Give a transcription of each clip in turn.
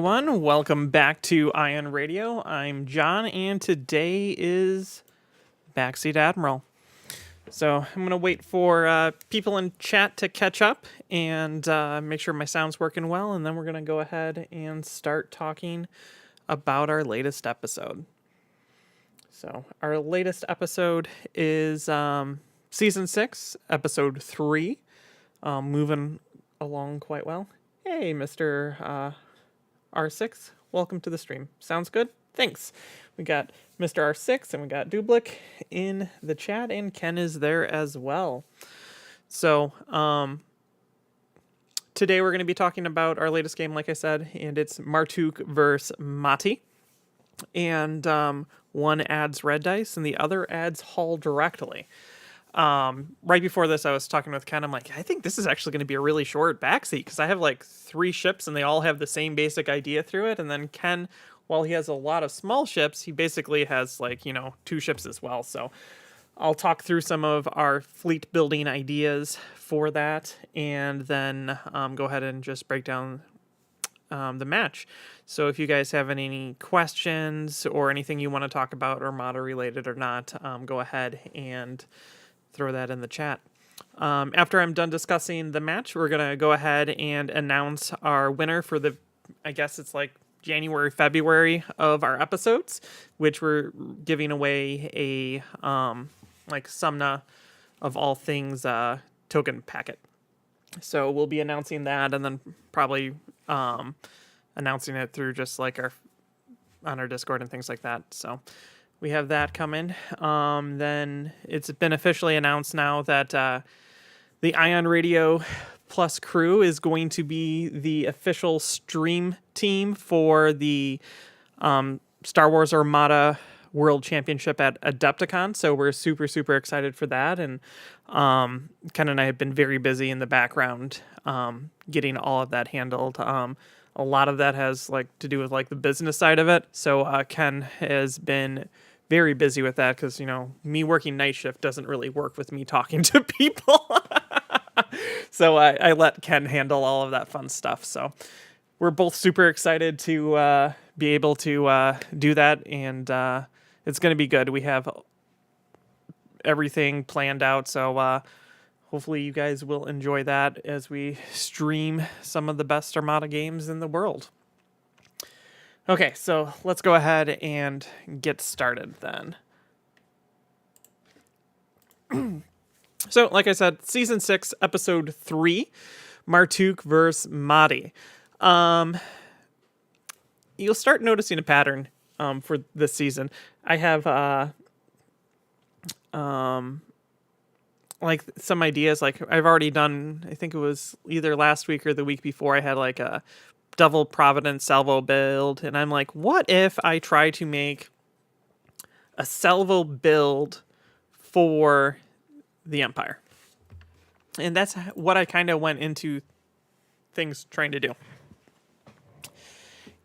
everyone. Welcome back to Ion Radio. I'm John, and today is Backseat Admiral. So I'm going to wait for people in chat to catch up and make sure my sound's working well, and then we're going to go ahead and start talking about our latest episode. So our latest episode is Season 6, Episode 3, moving along quite well. Hey, Mr. R6, welcome to the stream. Sounds good? Thanks. We got Mr. R6 and we got Dublik in the chat, and Ken is there as well. So, today we're going to be talking about our latest game, like I said, and it's Martuk versus Mati. And one adds red dice and the other adds hull directly. Right before this, I was talking with Ken. I'm like, I think this is actually going to be a really short backseat because I have like 3 ships and they all have the same basic idea through it. And then Ken, while he has a lot of small ships, he basically has 2 ships as well. So I'll talk through some of our fleet building ideas for that, and then go ahead and just break down the match. So if you guys have any questions or anything you want to talk about, or motto related or not, go ahead and throw that in the chat. After I'm done discussing the match, we're going to go ahead and announce our winner for the, I guess it's like January, February of our episodes, which we're giving away a Sumna of all things token packet. So we'll be announcing that, and then probably announcing it through just like on our Discord and things like that. So we have that coming. Then it's been officially announced now that the Ion Radio Plus crew is going to be the official stream team for the Star Wars Armada World Championship at Adepticon. So we're super, super excited for that. And Ken and I have been very busy in the background getting all of that handled. A lot of that has to do with the business side of it. So Ken has been very busy with that because, me working night shift doesn't really work with me talking to people. So I let Ken handle all of that fun stuff. So we're both super excited to be able to do that, and it's going to be good. We have everything planned out, so hopefully you guys will enjoy that as we stream some of the best Armada games in the world. Okay, so let's go ahead and get started then. So, like I said, Season 6, Episode 3, Martuk versus Mati. You'll start noticing a pattern for this season. I have some ideas. I've already done, I think it was either last week or the week before, I had a Double Providence salvo build, and I'm like, what if I try to make a salvo build for the Empire? And that's what I kind of went into things trying to do.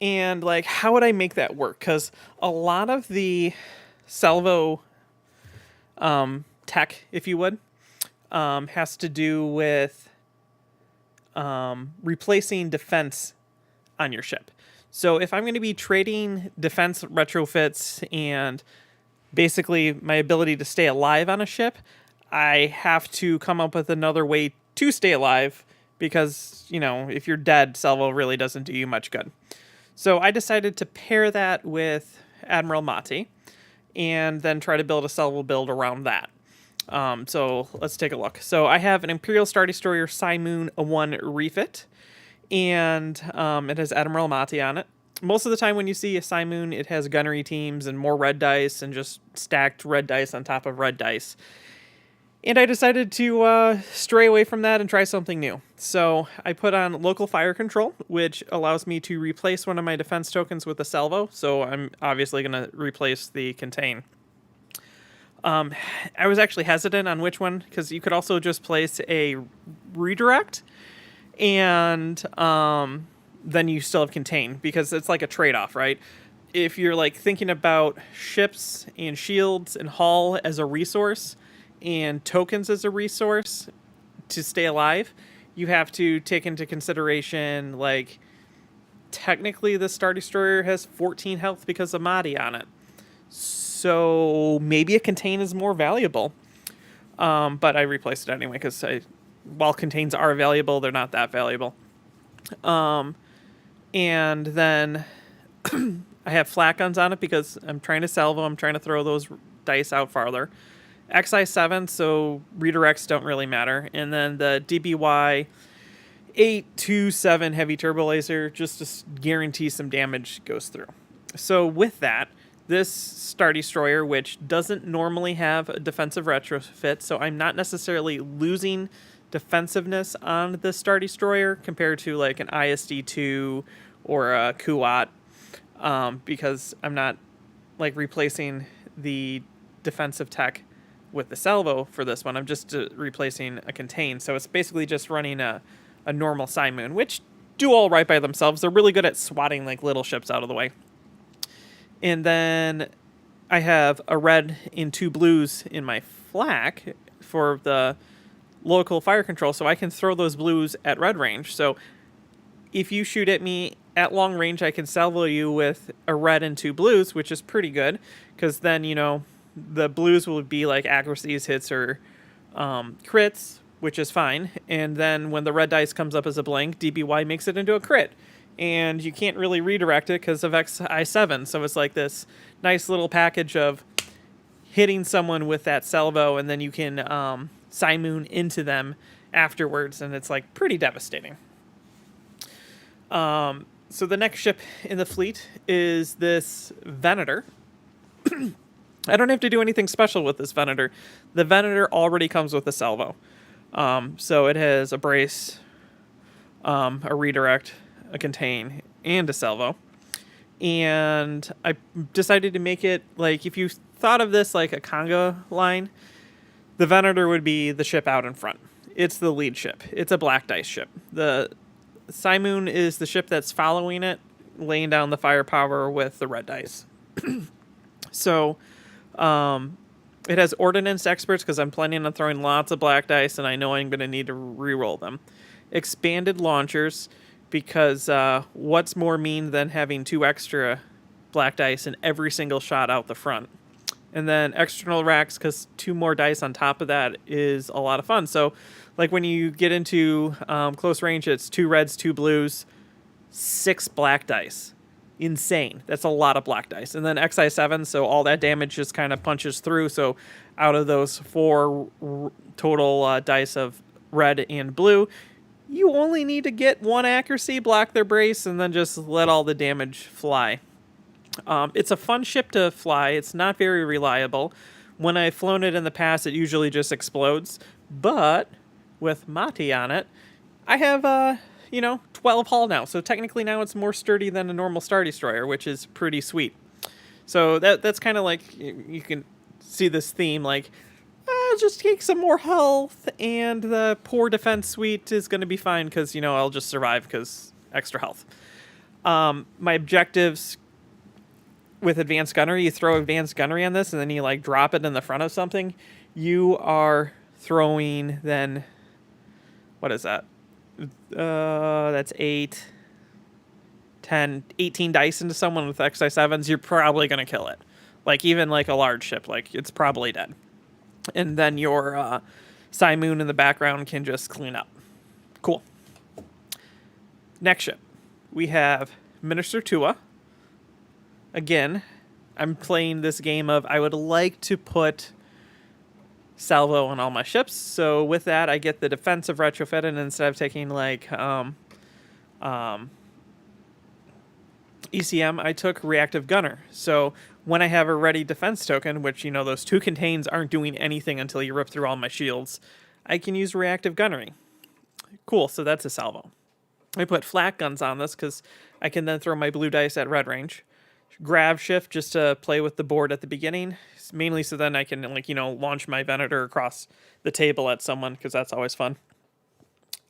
And how would I make that work? Because a lot of the salvo tech, if you would, has to do with replacing defense on your ship. So if I'm going to be trading defense retrofits and basically my ability to stay alive on a ship, I have to come up with another way to stay alive because, if you're dead, salvo really doesn't do you much good. So I decided to pair that with Admiral Mati and then try to build a salvo build around that. So let's take a look. So I have an Imperial Star Destroyer Simoon 1 refit, and it has Admiral Mati on it. Most of the time when you see a Simoon, it has gunnery teams and more red dice and just stacked red dice on top of red dice. And I decided to stray away from that and try something new. So I put on local fire control, which allows me to replace one of my defense tokens with a salvo. So I'm obviously going to replace the contain. I was actually hesitant on which one, because you could also just place a redirect and then you still have contain, because it's like a trade-off, right? If you're thinking about ships and shields and hull as a resource and tokens as a resource to stay alive, you have to take into consideration technically the Star Destroyer has 14 health because of Mahdi on it. So maybe a contain is more valuable. But I replaced it anyway because while contains are valuable, they're not that valuable. And then I have flat guns on it because I'm trying to salvo. I'm trying to throw those dice out farther. XI7, so redirects don't really matter. And then the DBY 827 heavy turbo laser, just to guarantee some damage goes through. So with that, this Star Destroyer, which doesn't normally have a defensive retrofit, so I'm not necessarily losing defensiveness on the Star Destroyer compared to like an ISD-2 or a Kuat, because I'm not like replacing the defensive tech with the salvo for this one. I'm just replacing a contain. So it's basically just running a normal Simoon, which do all right by themselves. They're really good at swatting like little ships out of the way. And then I have a red and 2 blues in my flak for the local fire control, so I can throw those blues at red range. So if you shoot at me at long range, I can salvo you with a red and 2 blues, which is pretty good, because then, you know, the blues will be like accuracies, hits, or crits, which is fine. And then when the red dice comes up as a blank, DBY makes it into a crit. And you can't really redirect it because of XI7. So it's like this nice little package of hitting someone with that salvo, and then you can Simoon into them afterwards, and it's like pretty devastating. So the next ship in the fleet is this Venator. I don't have to do anything special with this Venator. The Venator already comes with a salvo. So it has a brace, a redirect, a contain, and a salvo. And I decided to make it like, if you thought of this like a conga line, the Venator would be the ship out in front. It's the lead ship. It's a black dice ship. The Simoon is the ship that's following it, laying down the firepower with the red dice. So it has ordnance experts because I'm planning on throwing lots of black dice, and I know I'm going to need to re-roll them. Expanded launchers, because what's more mean than having 2 extra black dice in every single shot out the front? And then external racks, because 2 more dice on top of that is a lot of fun. So like when you get into close range, it's 2 reds, 2 blues, 6 black dice. Insane. That's a lot of black dice. And then XI7, so all that damage just kind of punches through. So out of those 4 total dice of red and blue, you only need to get 1 accuracy, block their brace, and then just let all the damage fly. It's a fun ship to fly. It's not very reliable. When I've flown it in the past, it usually just explodes. But with Mahdi on it, I have 12 hull now. So technically now it's more sturdy than a normal Star Destroyer, which is pretty sweet. So that's kind of like, you can see this theme, like, just take some more health, and the poor defense suite is going to be fine because, I'll just survive because extra health. My objectives with advanced gunnery, you throw advanced gunnery on this, and then you like drop it in the front of something. You are throwing then, what is that? That's 8, 10, 18 dice into someone with XI7s. You're probably going to kill it. Like even like a large ship, like it's probably dead. And then your Simoon in the background can just clean up. Cool. Next ship, we have Minister Tua. Again, I'm playing this game of I would like to put salvo on all my ships. So with that, I get the defensive retrofit, and instead of taking like ECM, I took reactive gunner. So when I have a ready defense token, which, those 2 contains aren't doing anything until you rip through all my shields, I can use reactive gunnery. Cool, so that's a salvo. I put flat guns on this because I can then throw my blue dice at red range. Grav shift just to play with the board at the beginning, mainly so then I can launch my Venator across the table at someone, because that's always fun.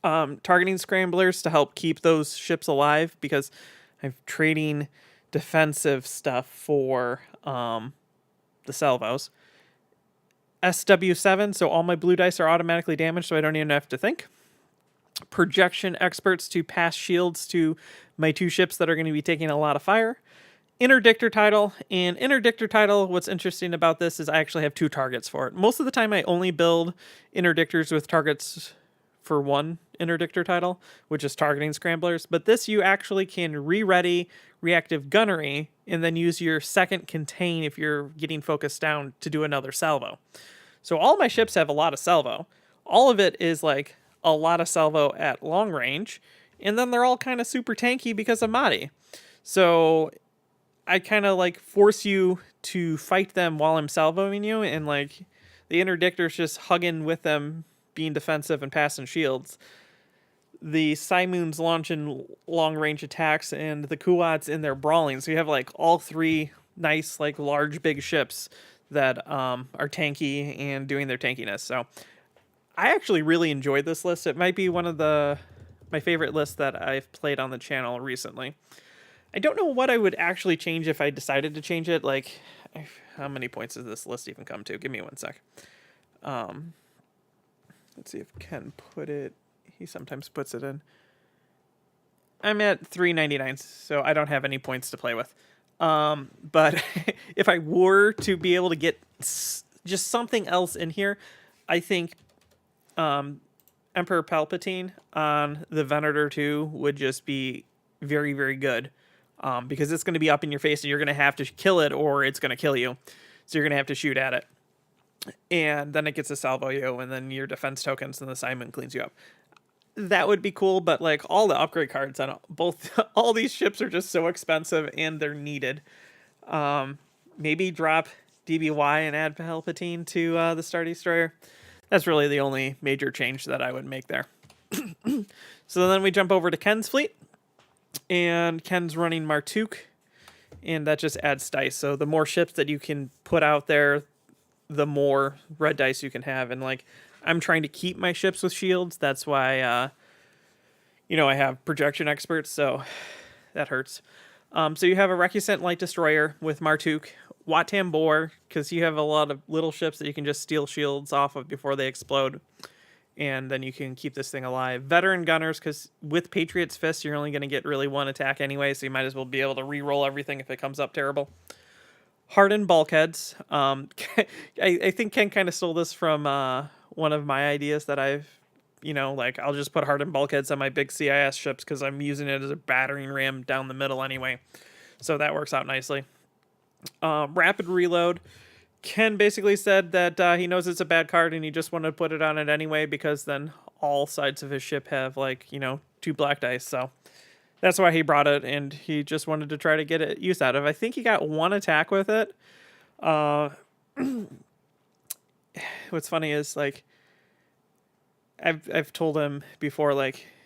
Targeting scramblers to help keep those ships alive, because I'm trading defensive stuff for the salvos. SW7, so all my blue dice are automatically damaged, so I don't even have to think. projection experts to pass shields to my 2 ships that are going to be taking a lot of fire. Interdictor title. And interdictor title, what's interesting about this is I actually have 2 targets for it. Most of the time I only build interdictors with targets for 1 interdictor title, which is targeting scramblers. But this you actually can re-ready reactive gunnery and then use your second contain if you're getting focused down to do another salvo. So all my ships have a lot of salvo. All of it is like a lot of salvo at long range. And then they're all kind of super tanky because of Mahdi. So I kind of like force you to fight them while I'm salvoing you, and like the interdictor's just hugging with them, being defensive and passing shields. The Simoons launching long range attacks, and the Kuats in their brawling. So you have like all 3 nice, like large, big ships that are tanky and doing their tankiness. So I actually really enjoyed this list. It might be one of my favorite lists that I've played on the channel recently. I don't know what I would actually change if I decided to change it. Like, how many points does this list even come to? Give me 1 sec. Let's see if Ken put it. He sometimes puts it in. I'm at 399, so I don't have any points to play with. But if I were to be able to get just something else in here, I think Emperor Palpatine on the Venator 2 would just be very, very good. Because it's going to be up in your face and you're going to have to kill it or it's going to kill you. So you're going to have to shoot at it. And then it gets a salvo you, and then your defense tokens and the Simon cleans you up. That would be cool, but like all the upgrade cards on both, all these ships are just so expensive and they're needed. Maybe drop DBY and add Palpatine to the Star Destroyer. That's really the only major change that I would make there. So then we jump over to Ken's fleet. And Ken's running Martuk, and that just adds dice. So the more ships that you can put out there, the more red dice you can have. And like, I'm trying to keep my ships with shields. That's why, I have projection experts, so that hurts. So you have a Recusant Light Destroyer with Martuk, Wat Tambor, because you have a lot of little ships that you can just steal shields off of before they explode. And then you can keep this thing alive. Veteran Gunners, because with Patriot's Fist, you're only going to get really 1 attack anyway, so you might as well be able to re-roll everything if it comes up terrible. Hardened Bulkheads. I think Ken kind of stole this from one of my ideas that I've, I'll just put Hardened Bulkheads on my big CIS ships because I'm using it as a battering ram down the middle anyway. So that works out nicely. Rapid Reload. Ken basically said that he knows it's a bad card and he just wanted to put it on it anyway because then all sides of his ship have 2 black dice. So that's why he brought it, and he just wanted to try to get it use out of. I think he got 1 attack with it. What's funny is I've told him before,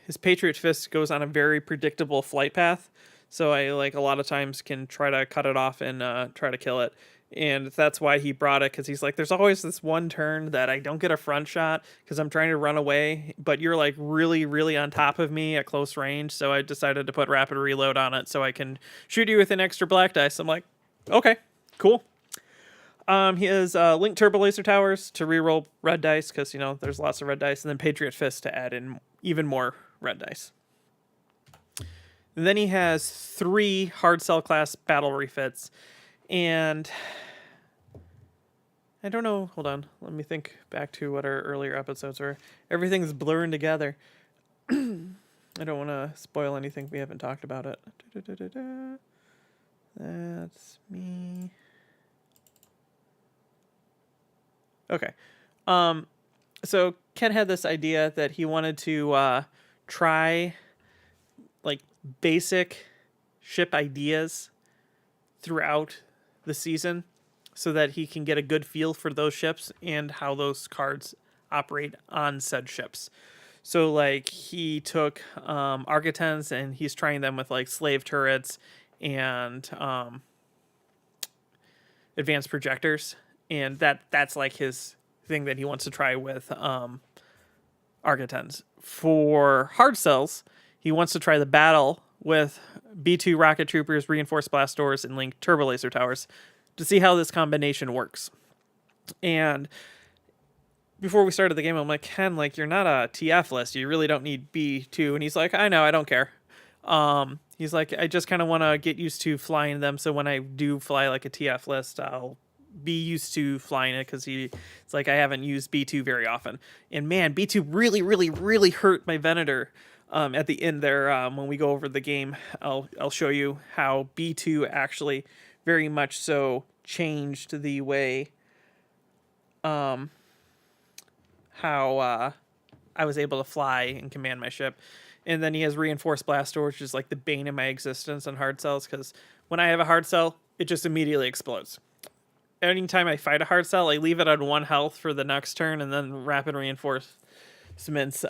his Patriot Fist goes on a very predictable flight path. So I a lot of times can try to cut it off and try to kill it. And that's why he brought it, because he's like, there's always this one turn that I don't get a front shot because I'm trying to run away, but you're really, really on top of me at close range. So I decided to put Rapid Reload on it so I can shoot you with an extra black dice. I'm like, okay, cool. He has Link Turbo Laser Towers to reroll red dice because, there's lots of red dice, and then Patriot Fist to add in even more red dice. And then he has 3 hard cell class battle refits. And I don't know. Hold on. Let me think back to what our earlier episodes were. Everything's blurring together. I don't want to spoil anything. We haven't talked about it. That's me. Okay. So Ken had this idea that he wanted to try basic ship ideas throughout the season so that he can get a good feel for those ships and how those cards operate on said ships. So he took Architens and he's trying them with slave turrets and advanced projectors, and that's his thing that he wants to try with Architens. For hard cells, he wants to try the battle with B2 rocket troopers, reinforced blast doors, and Link turbo laser towers to see how this combination works. And before we started the game, I'm like, Ken, like, you're not a TF list. You really don't need B2. And he's like, I know, I don't care. He's like, I just kind of want to get used to flying them. So when I do fly like a TF list, I'll be used to flying it, because it's like I haven't used B2 very often. And man, B2 really, really, really hurt my Venator. At the end there, when we go over the game, I'll show you how B2 actually very much so changed the way how I was able to fly and command my ship. And then he has reinforced blast door, which is like the bane of my existence on hard cells, because when I have a hard cell, it just immediately explodes. Anytime I fight a hard cell, I leave it on 1 health for the next turn, and then rapid reinforcements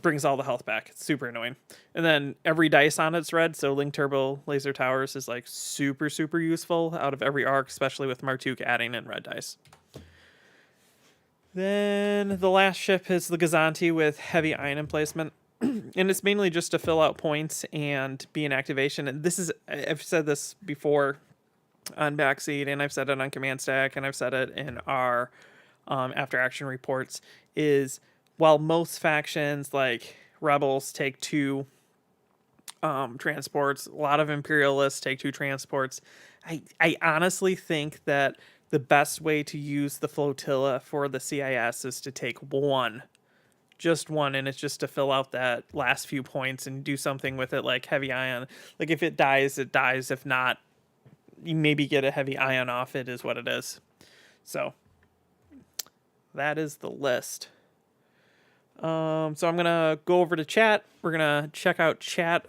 brings all the health back. It's super annoying. And then every dice on it's red, so Link Turbo Laser Towers is like super, super useful out of every arc, especially with Martuk adding in red dice. Then the last ship is the Gazanti with heavy ion emplacement. And it's mainly just to fill out points and be an activation. And this is, I've said this before on Backseat, and I've said it on Command Stack, and I've said it in our after action reports, is while most factions like Rebels take 2 transports, a lot of Imperialists take 2 transports, I honestly think that the best way to use the flotilla for the CIS is to take 1. Just 1, and it's just to fill out that last few points and do something with it, like heavy ion. Like if it dies, it dies. If not, you maybe get a heavy ion off. It is what it is. So that is the list. So I'm gonna go over to chat. We're gonna check out chat,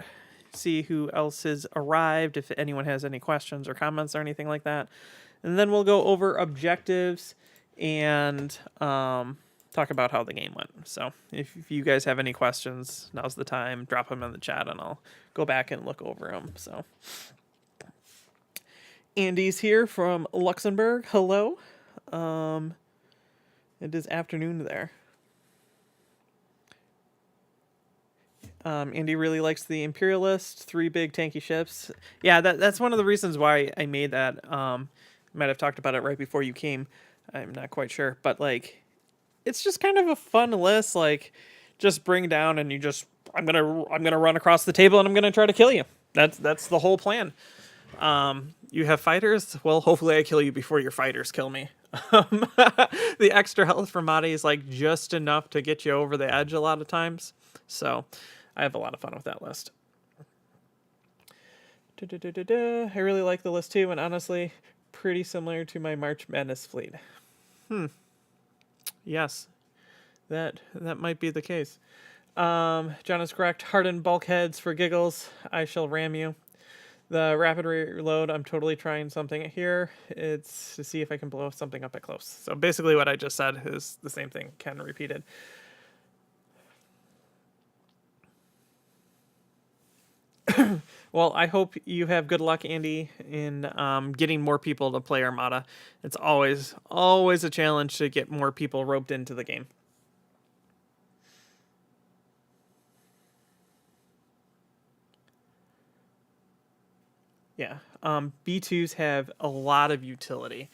see who else has arrived, if anyone has any questions or comments or anything like that, and then we'll go over objectives and talk about how the game went. So if you guys have any questions, now's the time. Drop them in the chat, and I'll go back and look over them. So Andy's here from Luxembourg. Hello. It is afternoon there. Andy really likes the Imperialist, 3 big tanky ships. Yeah, that's one of the reasons why I made that. Might have talked about it right before you came. I'm not quite sure, but like, it's just kind of a fun list. Like, just bring down and you just, I'm gonna run across the table and I'm gonna try to kill you. That's the whole plan. You have fighters. Well, hopefully I kill you before your fighters kill me. The extra health from Madi is like just enough to get you over the edge a lot of times. So I have a lot of fun with that list. I really like the list too, and honestly, pretty similar to my March Madness fleet. Yes, that might be the case. John is correct. Hardened bulkheads for giggles. I shall ram you. The rapid reload, I'm totally trying something here. It's to see if I can blow something up at close. So basically what I just said is the same thing Ken repeated. Well, I hope you have good luck, Andy, in getting more people to play Armada. It's always a challenge to get more people roped into the game. Yeah, B2s have a lot of utility.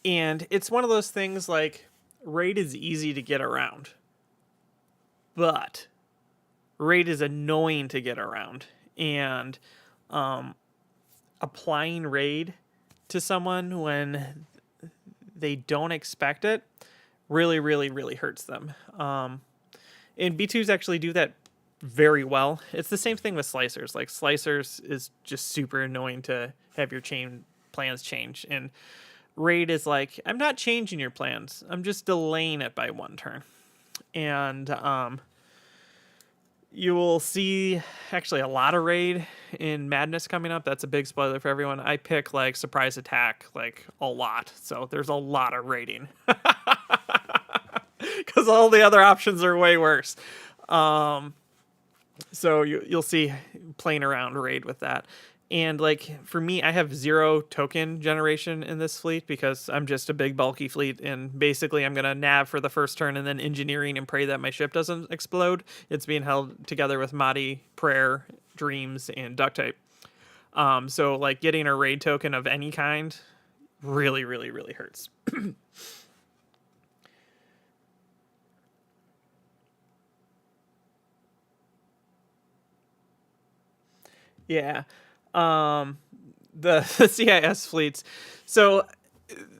And it's one of those things like, raid is easy to get around. But raid is annoying to get around. And applying raid to someone when they don't expect it really, really, really hurts them. And B2s actually do that very well. It's the same thing with slicers. Like, slicers is just super annoying to have your plans change. And raid is like, I'm not changing your plans. I'm just delaying it by 1 turn. And you will see actually a lot of raid in Madness coming up. That's a big spoiler for everyone. I pick like surprise attack like a lot. So there's a lot of raiding. Because all the other options are way worse. So you'll see playing around raid with that. And like, for me, I have 0 token generation in this fleet because I'm just a big bulky fleet, and basically I'm going to nav for the first turn and then engineering and pray that my ship doesn't explode. It's being held together with Madi, Prayer, Dreams, and Duct Tape. So like, getting a raid token of any kind really, really, really hurts. Yeah. The CIS fleets. So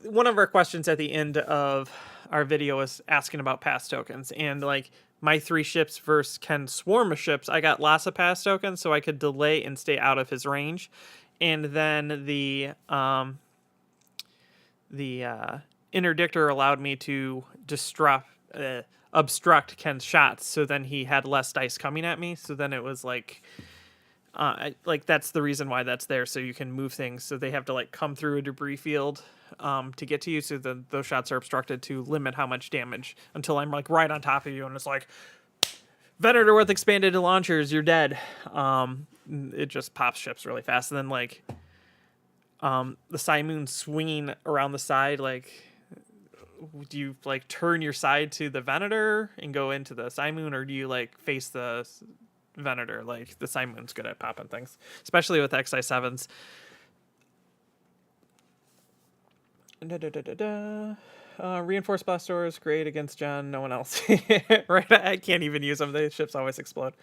one of our questions at the end of our video was asking about pass tokens, and like my 3 ships versus Ken's swarm of ships, I got lots of pass tokens so I could delay and stay out of his range. And then the interdictor allowed me to obstruct Ken's shots, so then he had less dice coming at me. So then it was like, like that's the reason why that's there, so you can move things. So they have to like come through a debris field to get to you, so then those shots are obstructed to limit how much damage until I'm like right on top of you, and it's like, Venator with expanded launchers, you're dead. It just pops ships really fast, and then like the Simoon swinging around the side, like, do you like turn your side to the Venator and go into the Simoon, or do you like face the Venator? Like the Simoon's good at popping things, especially with XI7s. Reinforced blast doors, great against John. No one else. Right? I can't even use them. The ships always explode.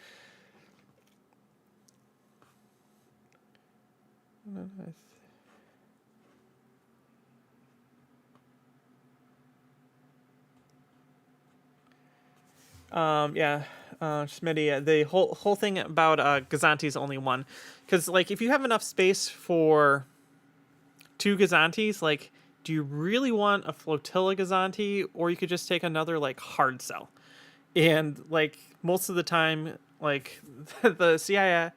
Yeah. Smitty, the whole thing about Gazanti's only one, because like if you have enough space for 2 Gazantis, like, do you really want a flotilla Gazanti, or you could just take another like hard sell? And like most of the time, like the CIS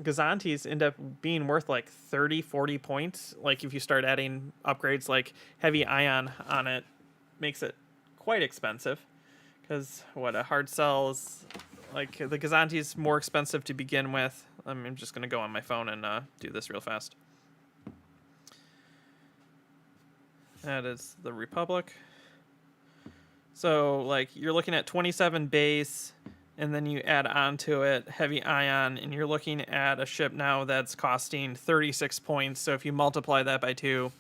Gazantis end up being worth like 30-40 points. Like if you start adding upgrades like heavy ion on it, makes it quite expensive. Because what a hard sell is, like the Gazanti is more expensive to begin with. I'm just gonna go on my phone and do this real fast. That is the Republic. So like you're looking at 27 base, and then you add onto it heavy ion, and you're looking at a ship now that's costing 36 points. So if you multiply that by 2,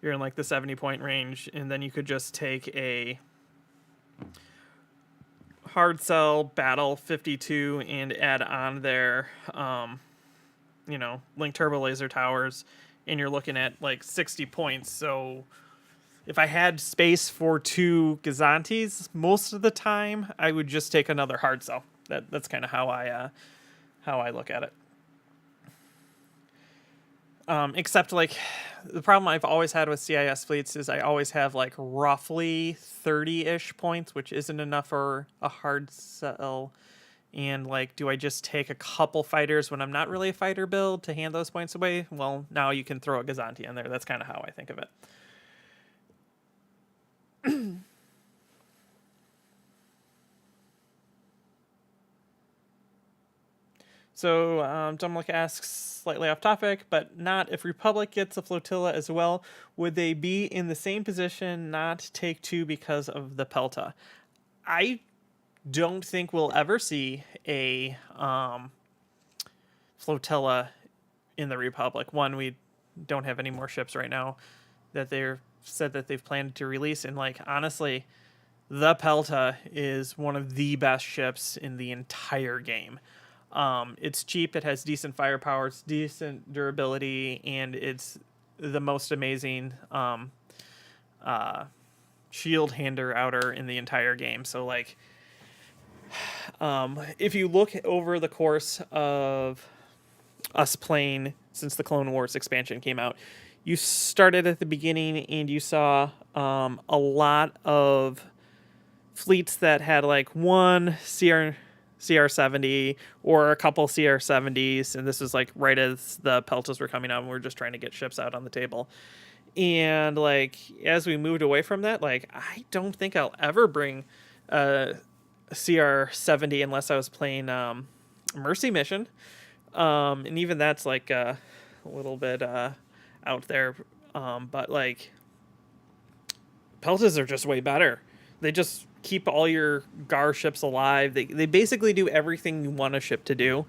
you're in like the 70 point range, and then you could just take a hard sell battle 52 and add on their link turbo laser towers, and you're looking at like 60 points. So if I had space for 2 Gazantis, most of the time I would just take another hard sell. That's kind of how I look at it. Except like the problem I've always had with CIS fleets is I always have like roughly 30-ish points, which isn't enough for a hard sell. And like, do I just take a couple fighters when I'm not really a fighter build to hand those points away? Well, now you can throw a Gazanti in there. That's kind of how I think of it. So Dominic asks, slightly off topic, but not if Republic gets a flotilla as well, would they be in the same position, not take 2 because of the Pelta? I don't think we'll ever see a flotilla in the Republic. One, we don't have any more ships right now that they're said that they've planned to release, and like honestly, the Pelta is one of the best ships in the entire game. It's cheap, it has decent firepower, it's decent durability, and it's the most amazing shield hander outer in the entire game. So like if you look over the course of us playing since the Clone Wars expansion came out, you started at the beginning and you saw a lot of fleets that had like one CR70 or a couple CR70s, and this is like right as the Peltas were coming out and we are just trying to get ships out on the table. And like as we moved away from that, like I don't think I'll ever bring a CR70 unless I was playing Mercy Mission, and even that's like a little bit out there, but like Peltas are just way better. They just keep all your Gar ships alive. They basically do everything you want a ship to do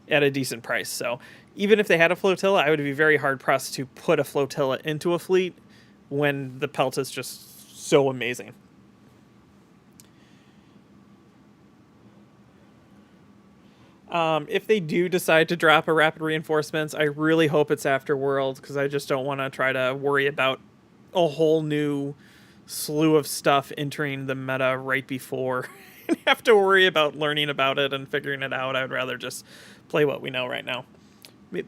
at a decent price. So even if they had a flotilla, I would be very hard pressed to put a flotilla into a fleet when the Pelta is just so amazing. If they do decide to drop a rapid reinforcements, I really hope it's after Worlds, because I just don't want to try to worry about a whole new slew of stuff entering the meta right before and have to worry about learning about it and figuring it out. I'd rather just play what we know right now.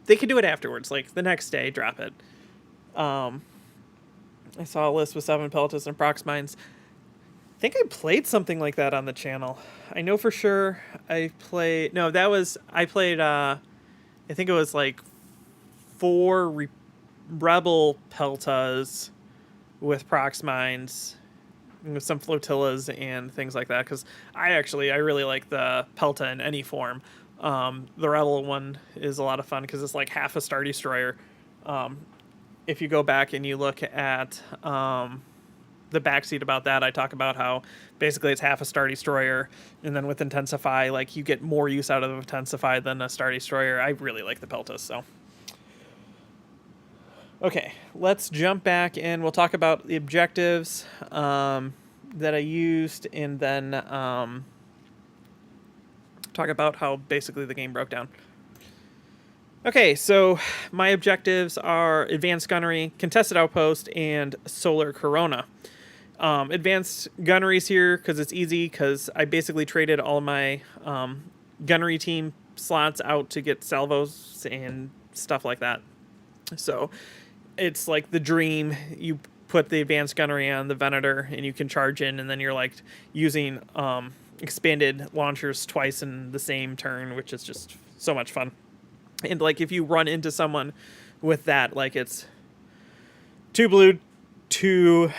They could do it afterwards, like the next day, drop it. I saw a list with 7 Peltas and Prox Mines. I think I played something like that on the channel. I know for sure I played... No, I played, I think it was like 4 Rebel Peltas with Prox Mines, with some flotillas and things like that, because I really like the Pelta in any form. The Rebel one is a lot of fun because it's like half a Star Destroyer. If you go back and you look at the backseat about that, I talk about how basically it's half a Star Destroyer, and then with Intensify, like, you get more use out of Intensify than a Star Destroyer. I really like the Peltas, so. Okay, let's jump back and we'll talk about the objectives that I used, and then talk about how basically the game broke down. Okay, so my objectives are Advanced Gunnery, Contested Outpost, and Solar Corona. Advanced Gunnery's here because it's easy, because I basically traded all my gunnery team slots out to get salvos and stuff like that. So it's like the dream. You put the Advanced Gunnery on the Venator and you can charge in, and then you're like using expanded launchers twice in the same turn, which is just so much fun. And like if you run into someone with that, like it's 2 blue, 2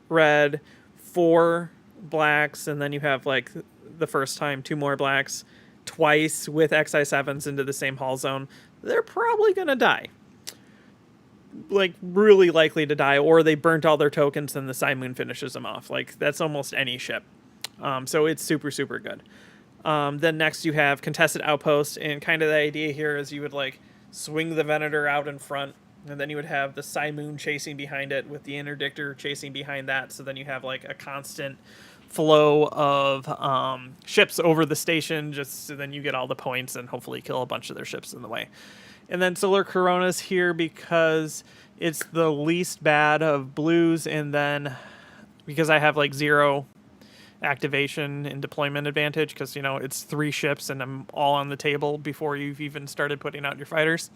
red, 4 blacks, and then you have like the first time 2 more blacks twice with XI7s into the same hull zone, they're probably gonna die. Like really likely to die, or they burnt all their tokens and the Simoon finishes them off. Like that's almost any ship. So it's super, super good. Then next you have Contested Outpost, and kind of the idea here is you would like swing the Venator out in front, and then you would have the Simoon chasing behind it with the Interdictor chasing behind that, so then you have like a constant flow of ships over the station, just so then you get all the points and hopefully kill a bunch of their ships in the way. And then Solar Corona's here because it's the least bad of blues, and then because I have like 0 activation and deployment advantage, because you know it's 3 ships and I'm all on the table before you've even started putting out your fighters.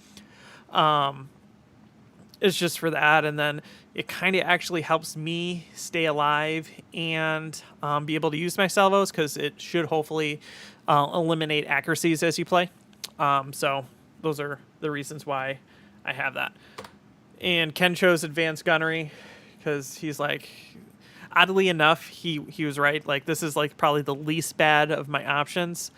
It's just for that, and then it kind of actually helps me stay alive and be able to use my salvos, because it should hopefully eliminate accuracies as you play. So those are the reasons why I have that. And Ken chose Advanced Gunnery because he's like, oddly enough, he was right. Like this is like probably the least bad of my options,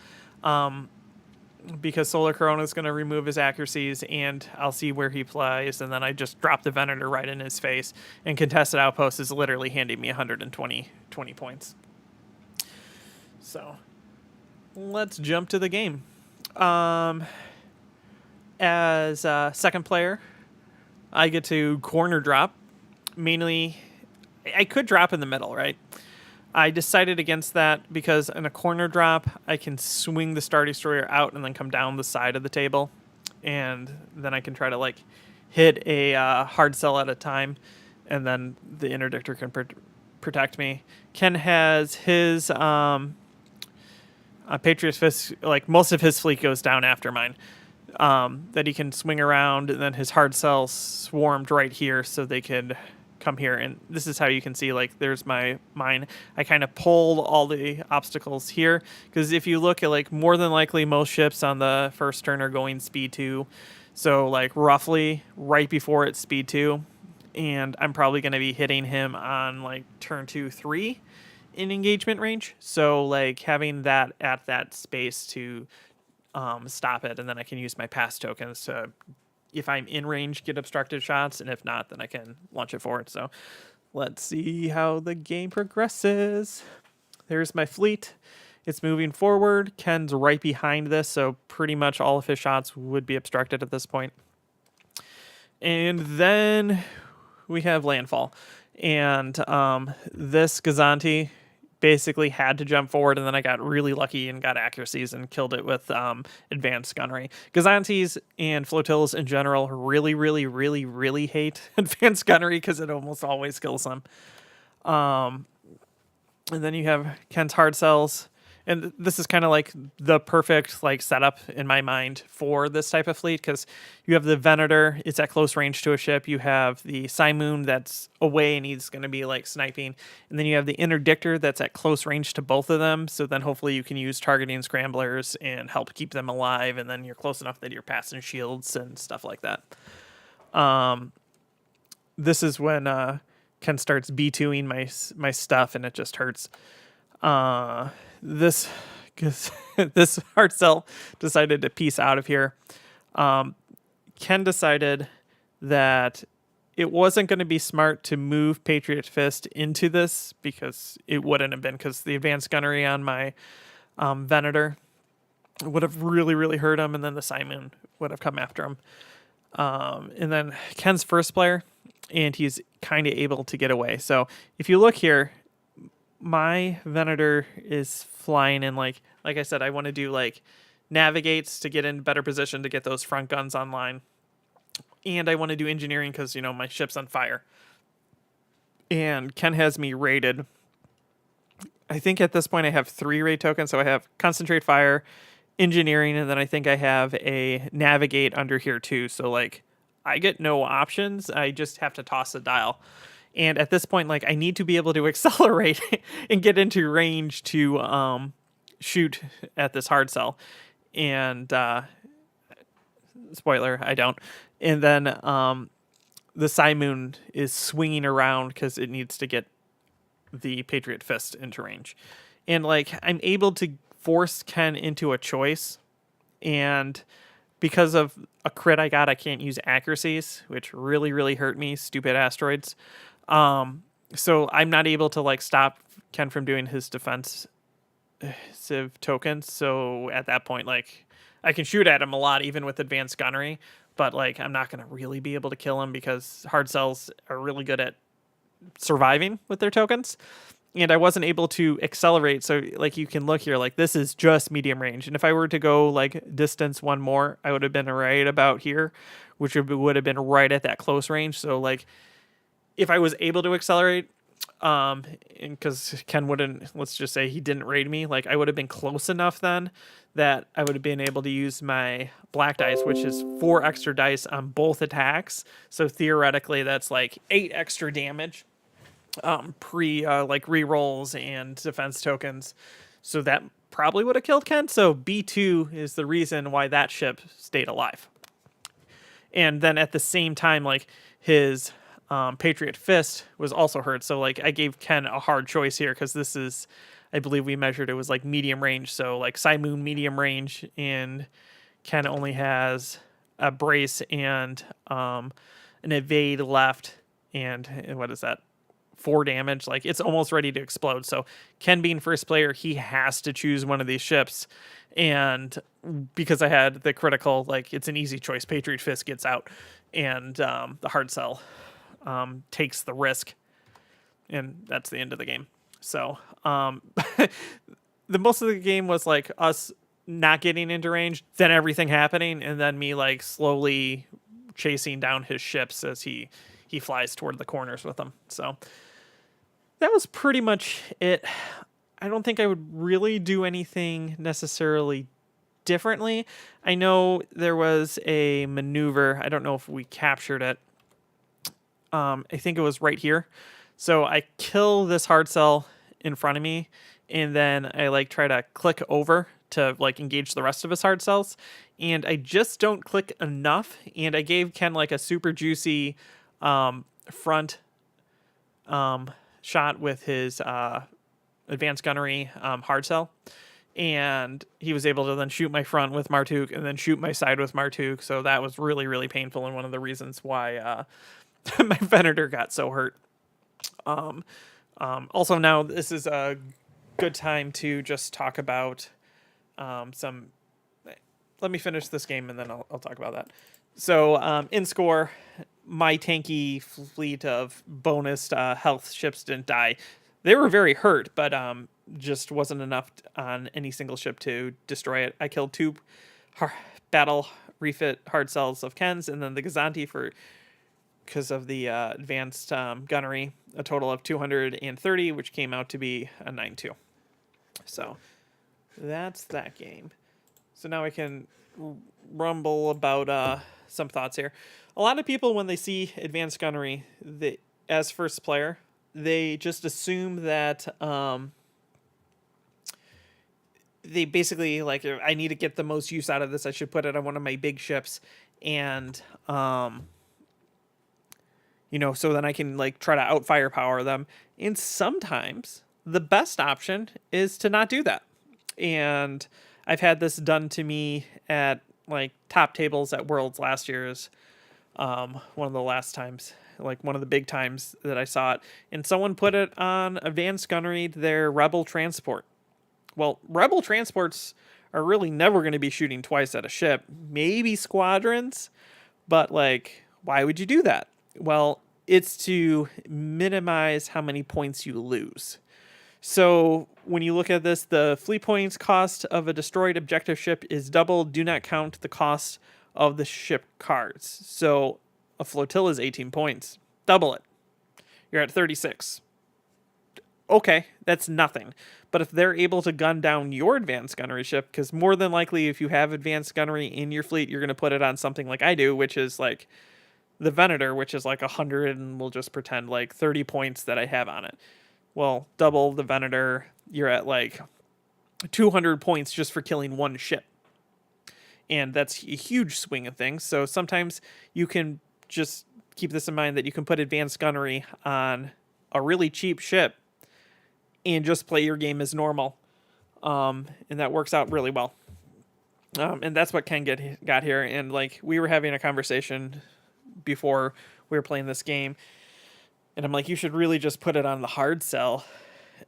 because Solar Corona is going to remove his accuracies, and I'll see where he plays, and then I just drop the Venator right in his face, and Contested Outpost is literally handing me 120 points. So let's jump to the game. As a second player, I get to corner drop. Mainly, I could drop in the middle, right? I decided against that because in a corner drop, I can swing the Star Destroyer out and then come down the side of the table. And then I can try to like hit a hard sell at a time, and then the Interdictor can protect me. Ken has his Patriot's Fist, like most of his fleet goes down after mine. That he can swing around, and then his hard cell swarmed right here, so they could come here. And this is how you can see, like, there's mine. I kind of pulled all the obstacles here, because if you look at, like, more than likely most ships on the first turn are going speed 2, so like roughly right before it's speed 2, and I'm probably going to be hitting him on like turn 2, 3 in engagement range. So like having that at that space to stop it, and then I can use my pass tokens to, if I'm in range, get obstructed shots, and if not, then I can launch it forward. So let's see how the game progresses. There's my fleet. It's moving forward. Ken's right behind this, so pretty much all of his shots would be obstructed at this point. And then we have landfall. And this Gazanti basically had to jump forward, and then I got really lucky and got accuracies and killed it with advanced gunnery. Gazantes and flotillas in general really, really, really, really hate advanced gunnery because it almost always kills them. And then you have Ken's hard cells. And this is kind of like the perfect like setup in my mind for this type of fleet, because you have the Venator, it's at close range to a ship. You have the Simoon that's away and he's going to be like sniping. And then you have the Interdictor that's at close range to both of them. So then hopefully you can use targeting scramblers and help keep them alive. And then you're close enough that you're passing shields and stuff like that. This is when Ken starts B2ing my stuff, and it just hurts. This hard cell decided to peace out of here. Ken decided that it wasn't going to be smart to move Patriot Fist into this, because it wouldn't have been, because the advanced gunnery on my Venator would have really, really hurt him, and then the Simon would have come after him. And then Ken's first player, and he's kind of able to get away. So if you look here, my Venator is flying in, like I said, I want to do like navigates to get in better position to get those front guns online. And I want to do engineering because, my ship's on fire. And Ken has me rated. I think at this point I have 3 raid tokens. So I have concentrate fire, engineering, and then I think I have a navigate under here too. So like I get no options. I just have to toss a dial. And at this point, like, I need to be able to accelerate and get into range to shoot at this hard cell. And spoiler, I don't. And then the Simoon is swinging around because it needs to get the Patriot Fist into range. And like, I'm able to force Ken into a choice. And because of a crit I got, I can't use accuracies, which really, really hurt me. Stupid asteroids. So I'm not able to like stop Ken from doing his defensive tokens. So at that point, like, I can shoot at him a lot, even with advanced gunnery, but like, I'm not going to really be able to kill him because hard cells are really good at surviving with their tokens. And I wasn't able to accelerate. So like, you can look here, like this is just medium range. And if I were to go like distance one more, I would have been right about here, which would have been right at that close range. So like, if I was able to accelerate, because Ken wouldn't, let's just say he didn't raid me, like I would have been close enough then that I would have been able to use my black dice, which is 4 extra dice on both attacks. So theoretically, that's like 8 extra damage, like rerolls and defense tokens. So that probably would have killed Ken. So B2 is the reason why that ship stayed alive. And then at the same time, like his Patriot Fist was also hurt. So like I gave Ken a hard choice here, because this is, I believe we measured it was like medium range. So like Simoon medium range, and Ken only has a brace and an evade left. And what is that? 4 damage. Like it's almost ready to explode. So Ken being first player, he has to choose one of these ships. And because I had the critical, like it's an easy choice. Patriot Fist gets out, and the hard cell takes the risk, and that's the end of the game. So the most of the game was like us not getting into range, then everything happening, and then me like slowly chasing down his ships as he flies toward the corners with them. So that was pretty much it. I don't think I would really do anything necessarily differently. I know there was a maneuver. I don't know if we captured it. I think it was right here. So I kill this hard cell in front of me, and then I like try to click over to like engage the rest of his hard cells, and I just don't click enough. And I gave Ken like a super juicy front shot with his advanced gunnery hard cell, and he was able to then shoot my front with Martuk and then shoot my side with Martuk. So that was really, really painful, and one of the reasons why my Venator got so hurt. Also, now this is a good time to just talk about some. Let me finish this game and then I'll talk about that. So in score, my tanky fleet of bonus health ships didn't die. They were very hurt, but just wasn't enough on any single ship to destroy it. I killed 2 battle refit hard cells of Ken's, and then the Gazanti because of the advanced gunnery, a total of 230, which came out to be a 9-2. So that's that game. So now I can rumble about some thoughts here. A lot of people, when they see advanced gunnery, as first player, they just assume that they basically, like, I need to get the most use out of this, I should put it on one of my big ships, and so then I can, like, try to out firepower them. And sometimes the best option is to not do that. And I've had this done to me at, like, top tables at Worlds last year's one of the last times, like one of the big times that I saw it. And someone put it on advanced gunnery, their Rebel transport. Well, Rebel transports are really never going to be shooting twice at a ship. Maybe squadrons, but, like, why would you do that? Well, it's to minimize how many points you lose. So when you look at this, the fleet points cost of a destroyed objective ship is doubled. Do not count the cost of the ship cards. So a flotilla is 18 points. Double it. You're at 36. Okay, that's nothing. But if they're able to gun down your advanced gunnery ship, because more than likely if you have advanced gunnery in your fleet, you're going to put it on something like I do, which is like the Venator, which is like 100, and we'll just pretend like 30 points that I have on it. Well, double the Venator, you're at like 200 points just for killing one ship. And that's a huge swing of things. So sometimes you can just keep this in mind, that you can put advanced gunnery on a really cheap ship and just play your game as normal. And that works out really well. And that's what Ken got here. And, like, we were having a conversation before we were playing this game, and I'm like, you should really just put it on the hard cell.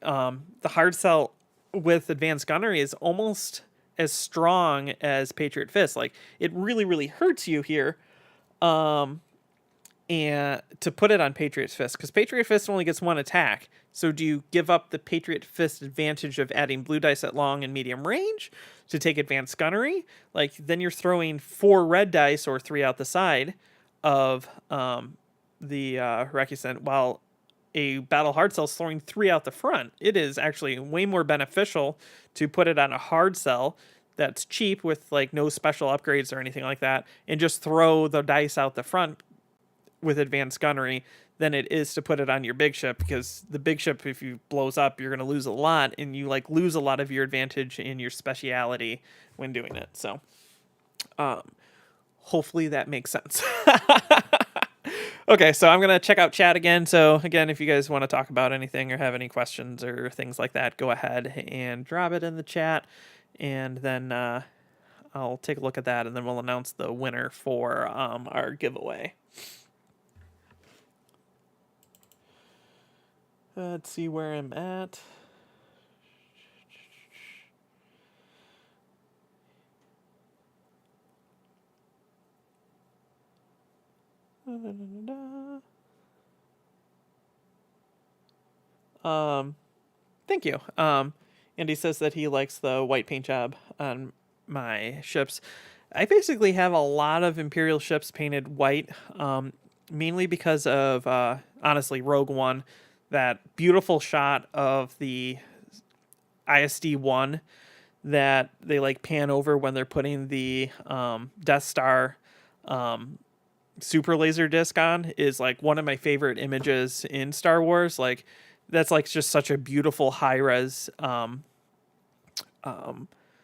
The hard cell with advanced gunnery is almost as strong as Patriot Fist. Like, it really, really hurts you here. And to put it on Patriot Fist, because Patriot Fist only gets 1 attack. So do you give up the Patriot Fist advantage of adding blue dice at long and medium range to take advanced gunnery? Like, then you're throwing 4 red dice or 3 out the side of the Recusant, while a battle hard cell is throwing 3 out the front. It is actually way more beneficial to put it on a hard cell that's cheap with, like, no special upgrades or anything like that, and just throw the dice out the front with advanced gunnery than it is to put it on your big ship, because the big ship, if you blows up, you're going to lose a lot, and you, like, lose a lot of your advantage in your speciality when doing it. So hopefully that makes sense. Okay, so I'm going to check out chat again. So again, if you guys want to talk about anything or have any questions or things like that, go ahead and drop it in the chat, and then I'll take a look at that, and then we'll announce the winner for our giveaway. Let's see where I'm at. Thank you. Andy says that he likes the white paint job on my ships. I basically have a lot of Imperial ships painted white, mainly because of, honestly, Rogue One. That beautiful shot of the ISD-1 that they, like, pan over when they're putting the Death Star super laser disc on is, like, one of my favorite images in Star Wars. Like, that's, like, just such a beautiful high-res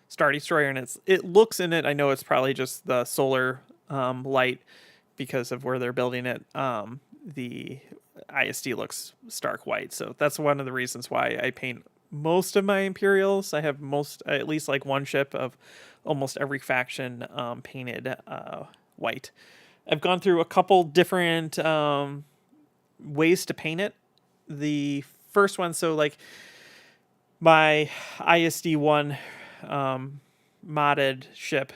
Star Destroyer, and it looks in it. I know it's probably just the solar light because of where they're building it. The ISD looks stark white, so that's one of the reasons why I paint most of my Imperials. I have at least like one ship of almost every faction painted white. I've gone through a couple different ways to paint it. The first one, so like my ISD-1 modded ship,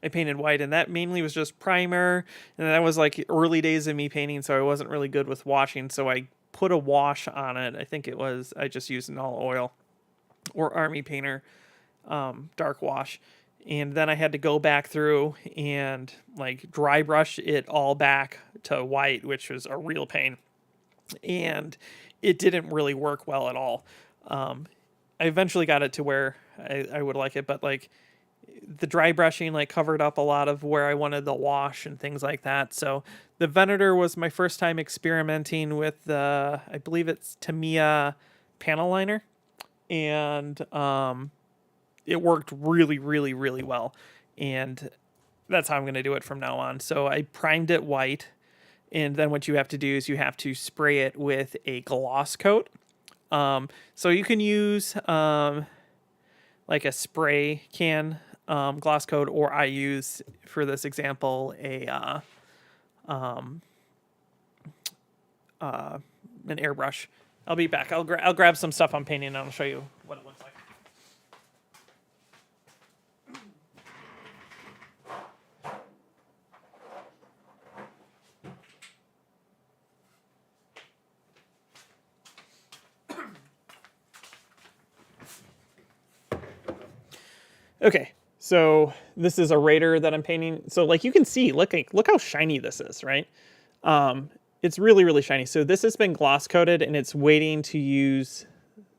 I painted white, and that mainly was just primer, and that was like early days of me painting, so I wasn't really good with washing, so I put a wash on it. I think I just used an all oil or Army Painter dark wash. And then I had to go back through and like dry brush it all back to white, which was a real pain. And it didn't really work well at all. I eventually got it to where I would like it, but like the dry brushing like covered up a lot of where I wanted the wash and things like that. So the Venator was my first time experimenting with the, I believe it's Tamiya panel liner. And it worked really, really, really well. And that's how I'm going to do it from now on. So I primed it white. And then what you have to do is you have to spray it with a gloss coat. So you can use like a spray can gloss coat, or I use, for this example, an airbrush. I'll be back. I'll grab some stuff I'm painting and I'll show you what it looks like. Okay, so this is a Raider that I'm painting. So like you can see, look how shiny this is, right? It's really, really shiny. So this has been gloss coated and it's waiting to use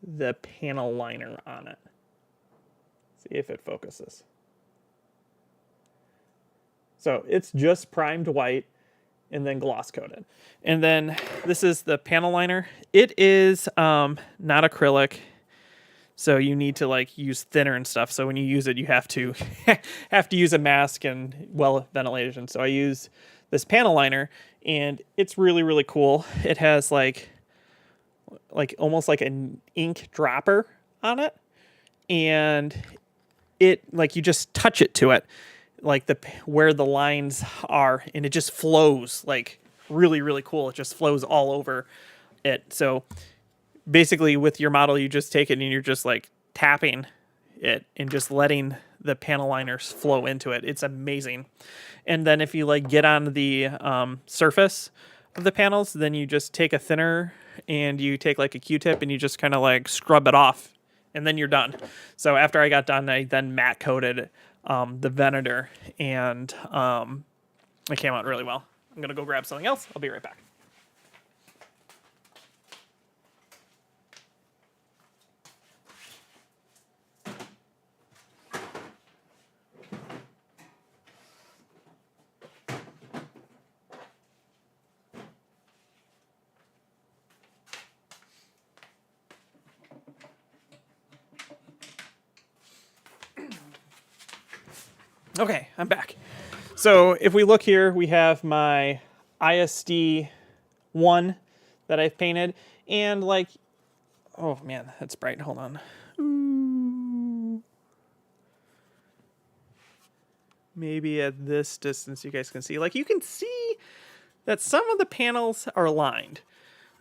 the panel liner on it. See if it focuses. So it's just primed white and then gloss coated. And then this is the panel liner. It is not acrylic. So you need to like use thinner and stuff. So when you use it, you have to use a mask and well ventilation. So I use this panel liner, and it's really, really cool. It has like almost like an ink dropper on it, and it like you just touch it to it, like where the lines are, and it just flows like really, really cool. It just flows all over it. So basically with your model, you just take it and you're just like tapping it and just letting the panel liners flow into it. It's amazing. And then if you like get on the surface of the panels, then you just take a thinner and you take like a Q-tip and you just kind of like scrub it off, and then you're done. So after I got done, I then matte coated the Venator, and it came out really well. I'm gonna go grab something else. I'll be right back. Okay, I'm back. So if we look here, we have my ISD 1 that I've painted. And like, oh man, that's bright. Hold on. Ooh. Maybe at this distance you guys can see. Like you can see that some of the panels are lined.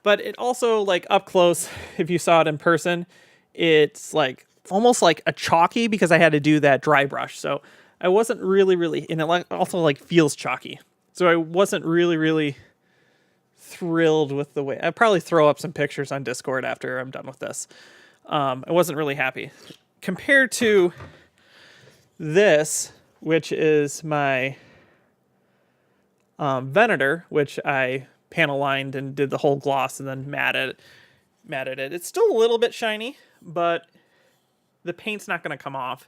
But it also, like up close, if you saw it in person, it's like almost like a chalky because I had to do that dry brush. So I wasn't really, and it also like feels chalky. So I wasn't really thrilled with the way. I'll probably throw up some pictures on Discord after I'm done with this. I wasn't really happy. Compared to this, which is my Venator, which I panel lined and did the whole gloss and then matted it. It's still a little bit shiny, but the paint's not going to come off.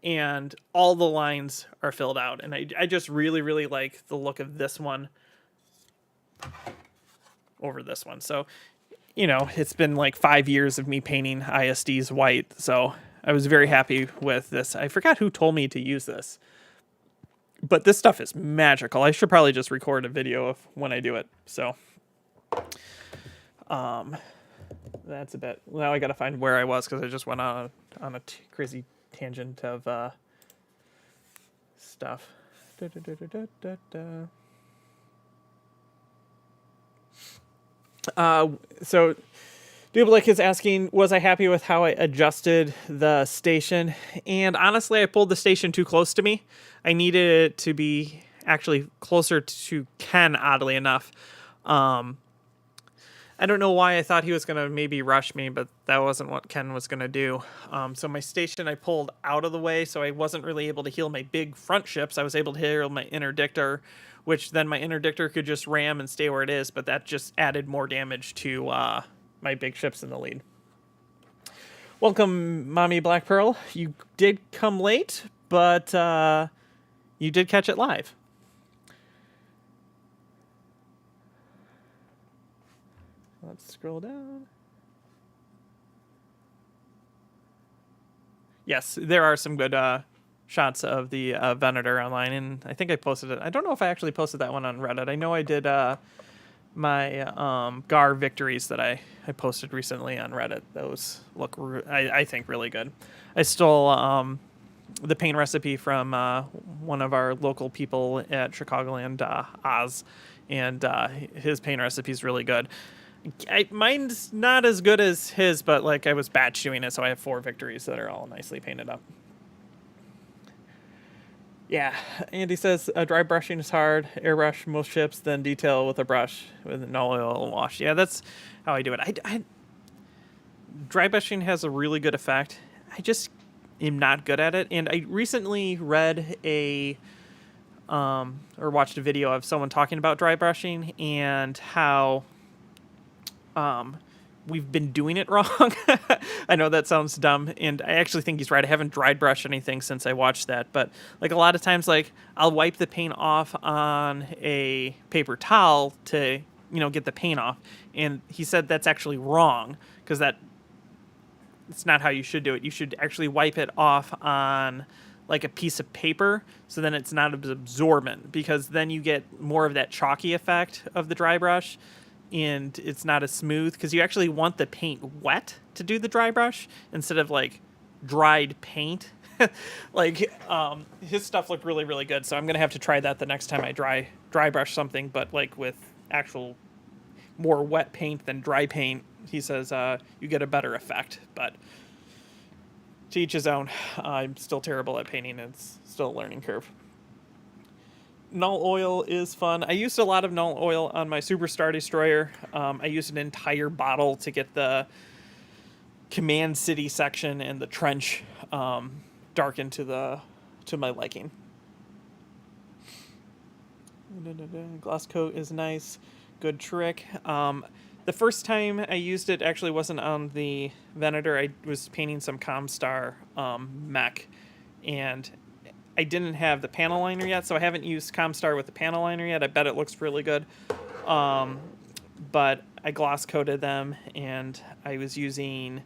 And all the lines are filled out. And I just really like the look of this one over this one. So, you know, it's been like 5 years of me painting ISDs white. So I was very happy with this. I forgot who told me to use this. But this stuff is magical. I should probably just record a video of when I do it. So, that's a bit. Now I got to find where I was because I just went on a crazy tangent of stuff. So Dublik is asking, was I happy with how I adjusted the station? And honestly, I pulled the station too close to me. I needed it to be actually closer to Ken, oddly enough. I don't know why I thought he was going to maybe rush me, but that wasn't what Ken was going to do. So my station I pulled out of the way, so I wasn't really able to heal my big front ships. I was able to heal my interdictor, which then my interdictor could just ram and stay where it is, but that just added more damage to my big ships in the lead. Welcome, Mommy Black Pearl. You did come late, but you did catch it live. Let's scroll down. Yes, there are some good shots of the Venator online, and I think I posted it. I don't know if I actually posted that one on Reddit. I know I did my Gar victories that I posted recently on Reddit. Those look, I think, really good. I stole the paint recipe from one of our local people at Chicagoland, Oz, and his paint recipe is really good. Mine's not as good as his, but like I was batch doing it, so I have 4 victories that are all nicely painted up. Yeah, Andy says dry brushing is hard. Airbrush most ships, then detail with a brush with no oil and wash. Yeah, that's how I do it. Dry brushing has a really good effect. I just am not good at it, and I recently read or watched a video of someone talking about dry brushing and how we've been doing it wrong. I know that sounds dumb, and I actually think he's right. I haven't dry brushed anything since I watched that, but like a lot of times, like I'll wipe the paint off on a paper towel to, get the paint off. And he said that's actually wrong because it's not how you should do it. You should actually wipe it off on like a piece of paper, so then it's not as absorbent, because then you get more of that chalky effect of the dry brush, and it's not as smooth, because you actually want the paint wet to do the dry brush instead of like dried paint. Like his stuff looked really, really good, so I'm gonna have to try that the next time I dry brush something, but like with actual more wet paint than dry paint. He says you get a better effect, but to each his own. I'm still terrible at painting. It's still a learning curve. Null oil is fun. I used a lot of null oil on my Super Star Destroyer. I used an entire bottle to get the Command City section and the trench darkened to my liking. Gloss coat is nice. Good trick. The first time I used it actually wasn't on the Venator. I was painting some Comstar mech, and I didn't have the panel liner yet, so I haven't used Comstar with the panel liner yet. I bet it looks really good. But I gloss coated them, and I was using,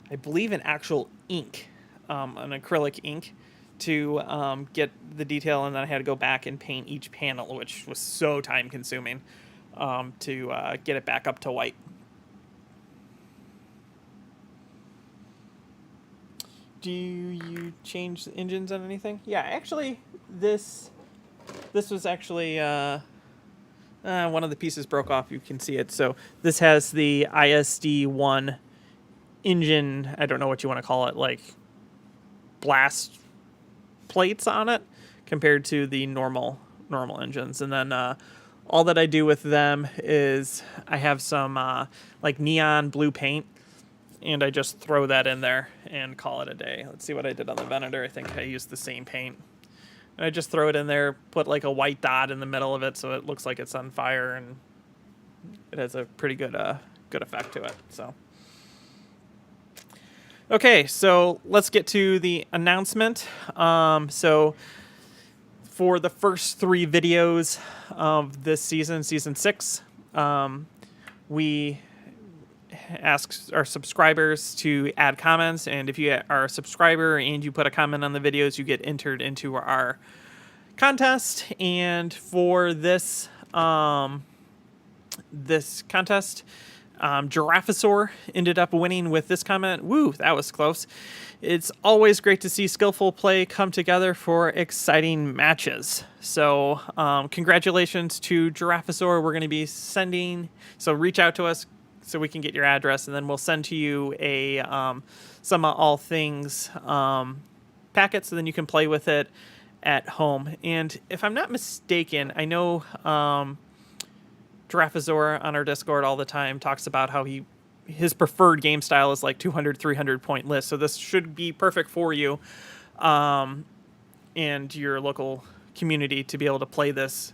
I believe, an actual ink, an acrylic ink, to get the detail, and then I had to go back and paint each panel, which was so time consuming to get it back up to white. Do you change the engines on anything? Yeah, actually, this was actually one of the pieces broke off. You can see it. So this has the ISD-1 engine. I don't know what you want to call it, like blast plates on it compared to the normal engines. And then all that I do with them is I have some like neon blue paint, and I just throw that in there and call it a day. Let's see what I did on the Venator. I think I used the same paint. And I just throw it in there, put like a white dot in the middle of it so it looks like it's on fire, and it has a pretty good effect to it. So, okay, so let's get to the announcement. So for the first 3 videos of this season 6, we ask our subscribers to add comments, and if you are a subscriber and you put a comment on the videos, you get entered into our contest. And for this this contest, Giraffosaur ended up winning with this comment. Woo, that was close. It's always great to see skillful play come together for exciting matches. So congratulations to Giraffosaur. We're going to be so reach out to us so we can get your address, and then we'll send to you a some All Things packet, so then you can play with it at home. And if I'm not mistaken, I know Giraffazor on our Discord all the time talks about how his preferred game style is like 200, 300 point list. So this should be perfect for you and your local community to be able to play this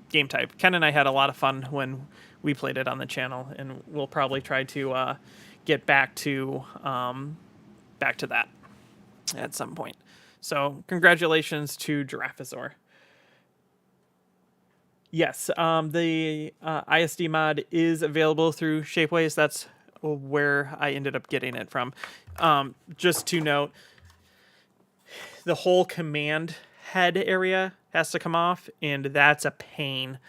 game type. Ken and I had a lot of fun when we played it on the channel, and we'll probably try to get back to that at some point. So congratulations to Giraffazor. Yes, the ISD mod is available through Shapeways. That's where I ended up getting it from. Just to note, the whole command head area has to come off, and that's a pain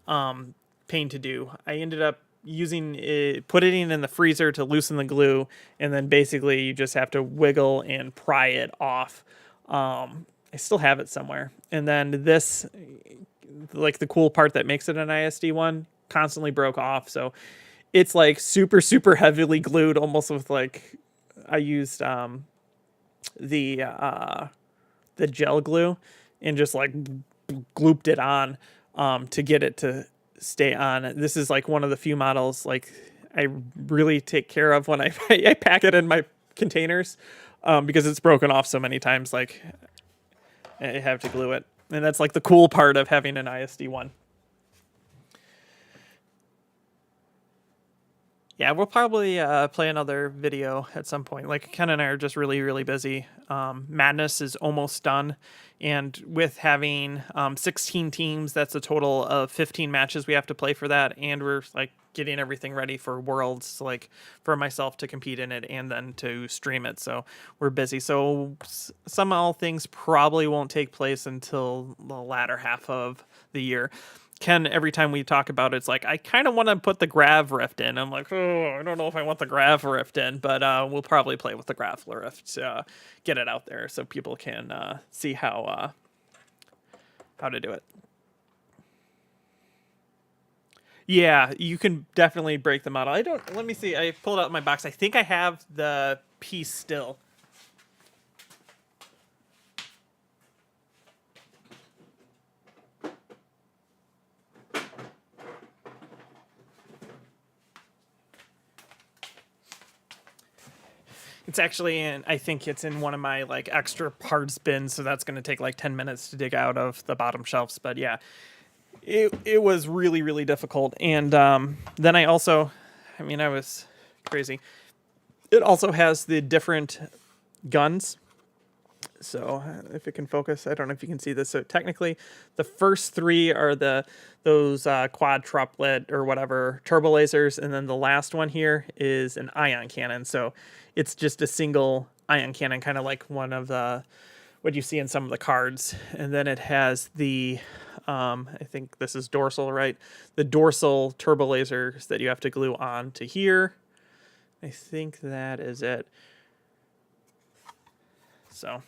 to do. I ended up putting it in the freezer to loosen the glue, and then basically you just have to wiggle and pry it off. I still have it somewhere. And then this, like the cool part that makes it an ISD one, constantly broke off. So it's like super, super heavily glued, almost with like, I used the gel glue and just like glooped it on to get it to stay on. This is like one of the few models like I really take care of when I pack it in my containers because it's broken off so many times. Like I have to glue it, and that's like the cool part of having an ISD one. Yeah, we'll probably play another video at some point. Like, Ken and I are just really, really busy. Madness is almost done. And with having 16 teams, that's a total of 15 matches we have to play for that. And we're, like, getting everything ready for Worlds, like, for myself to compete in it and then to stream it. So we're busy. So some all things probably won't take place until the latter half of the year. Ken, every time we talk about it, it's like, I kind of want to put the Grav Rift in. I'm like, I don't know if I want the Grav Rift in, but we'll probably play with the Grav Rift to get it out there so people can see how to do it. Yeah, you can definitely break the model. Let me see. I pulled out my box. I think I have the piece still. It's actually I think it's in one of my like extra parts bins, so that's going to take like 10 minutes to dig out of the bottom shelves. But yeah, it was really, really difficult. And then I was crazy. It also has the different guns. So if it can focus, I don't know if you can see this. So technically, the first three are those quadruplet or whatever turbo lasers, and then the last one here is an ion cannon. So it's just a single ion cannon, kind of like one of what you see in some of the cards. And then it has the I think this is dorsal, right? The dorsal turbo lasers that you have to glue on to here. I think that is it. So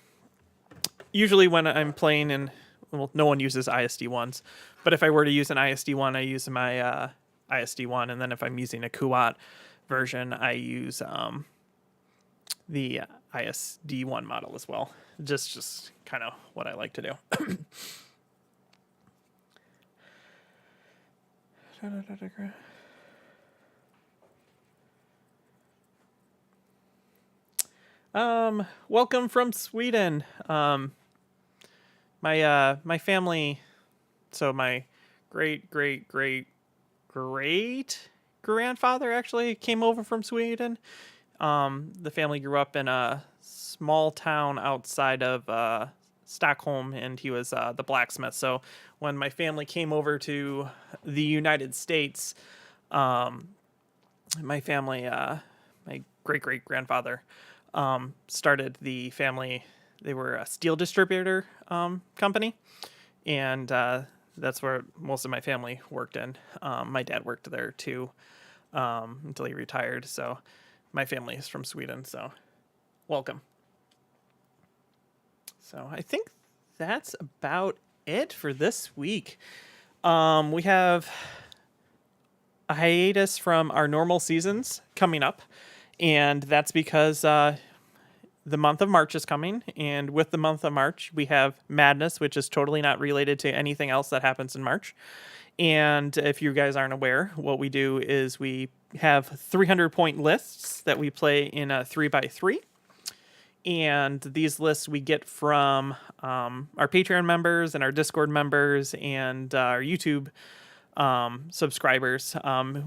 usually when I'm playing no one uses ISD ones, but if I were to use an ISD one, I use my ISD one, and then if I'm using a Kuat version, I use the ISD one model as well. Just kind of what I like to do. Welcome from Sweden. My family, so my great grandfather actually came over from Sweden. The family grew up in a small town outside of Stockholm, and he was the blacksmith. So when my family came over to the United States, my family, my great grandfather, started the family. They were a steel distributor company, and that's where most of my family worked in. My dad worked there too until he retired. So my family is from Sweden, so welcome. So I think that's about it for this week. We have a hiatus from our normal seasons coming up, and that's because the the month of March is coming, and with the month of March, we have Madness, which is totally not related to anything else that happens in March. And if you guys aren't aware, what we do is we have 300-point lists that we play in a 3x3. And these lists we get from our Patreon members and our Discord members and our YouTube subscribers.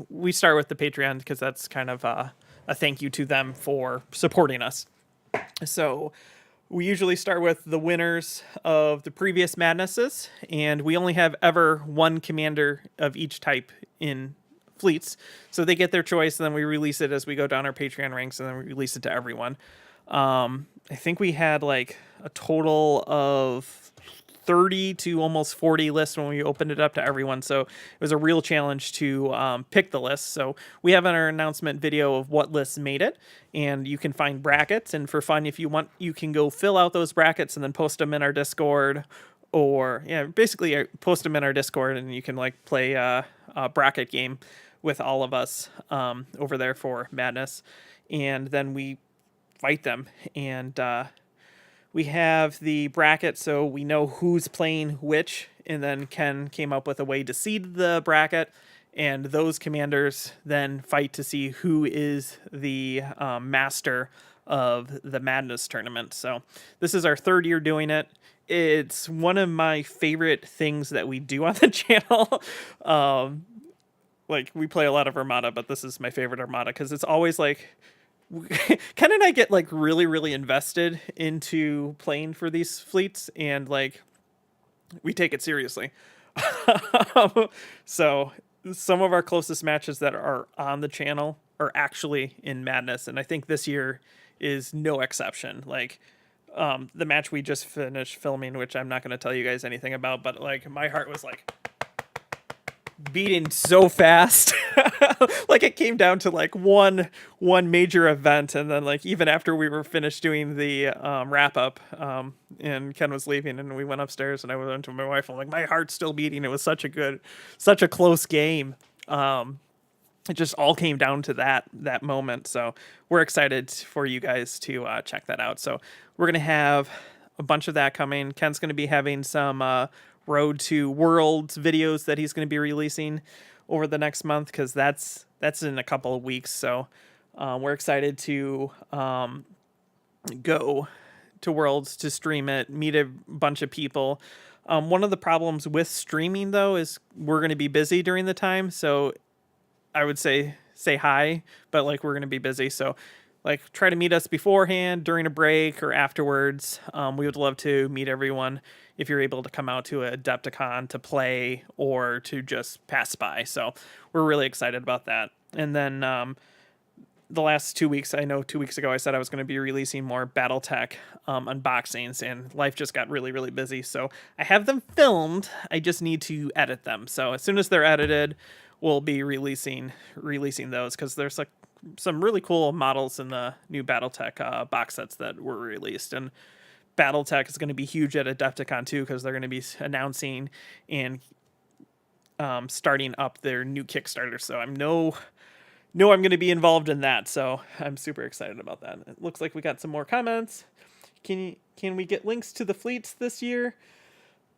We start with the Patreon because that's kind of a thank you to them for supporting us. So we usually start with the winners of the previous Madnesses, and we only have ever one commander of each type in fleets. So they get their choice, and then we release it as we go down our Patreon ranks, and then we release it to everyone. I think we had like a total of 30 to almost 40 lists when we opened it up to everyone. So it was a real challenge to pick the list. So we have in our announcement video of what lists made it, and you can find brackets. And for fun, if you want, you can go fill out those brackets and then post them in our Discord, or basically post them in our Discord, and you can like play a bracket game with all of us over there for Madness. And then we fight them, and we have the bracket so we know who's playing which, and then Ken came up with a way to seed the bracket, and those commanders then fight to see who is the master of the Madness tournament. So this is our third year doing it. It's one of my favorite things that we do on the channel. Like, we play a lot of Armada, but this is my favorite Armada because it's always like Ken and I get like really, really invested into playing for these fleets, and like we take it seriously. So some of our closest matches that are on the channel are actually in Madness, and I think this year is no exception. Like the match we just finished filming, which I'm not going to tell you guys anything about, but like my heart was like beating so fast. Like it came down to like one major event, and then like even after we were finished doing the wrap up, and Ken was leaving, and we went upstairs, and I went to my wife, I'm like, my heart's still beating. It was such a close game. It just all came down to that moment. So we're excited for you guys to check that out. So we're gonna have a bunch of that coming. Ken's gonna be having some Road to Worlds videos that he's going to be releasing over the next month, because that's in a couple of weeks. So we're excited to go to Worlds to stream it, meet a bunch of people. One of the problems with streaming, though, is we're going to be busy during the time. So I would say hi, but like we're going to be busy. So like try to meet us beforehand, during a break, or afterwards. We would love to meet everyone if you're able to come out to a Adepticon to play or to just pass by. So we're really excited about that. And then the last 2 weeks, I know 2 weeks ago I said I was going to be releasing more BattleTech unboxings, and life just got really, really busy. So I have them filmed. I just need to edit them. So as soon as they're edited, we'll be releasing those, because there's like some really cool models in the new BattleTech box sets that were released. And BattleTech is going to be huge at Adepticon too, because they're going to be announcing and starting up their new Kickstarter. So I'm going to be involved in that. So I'm super excited about that. It looks like we got some more comments. Can we get links to the fleets this year?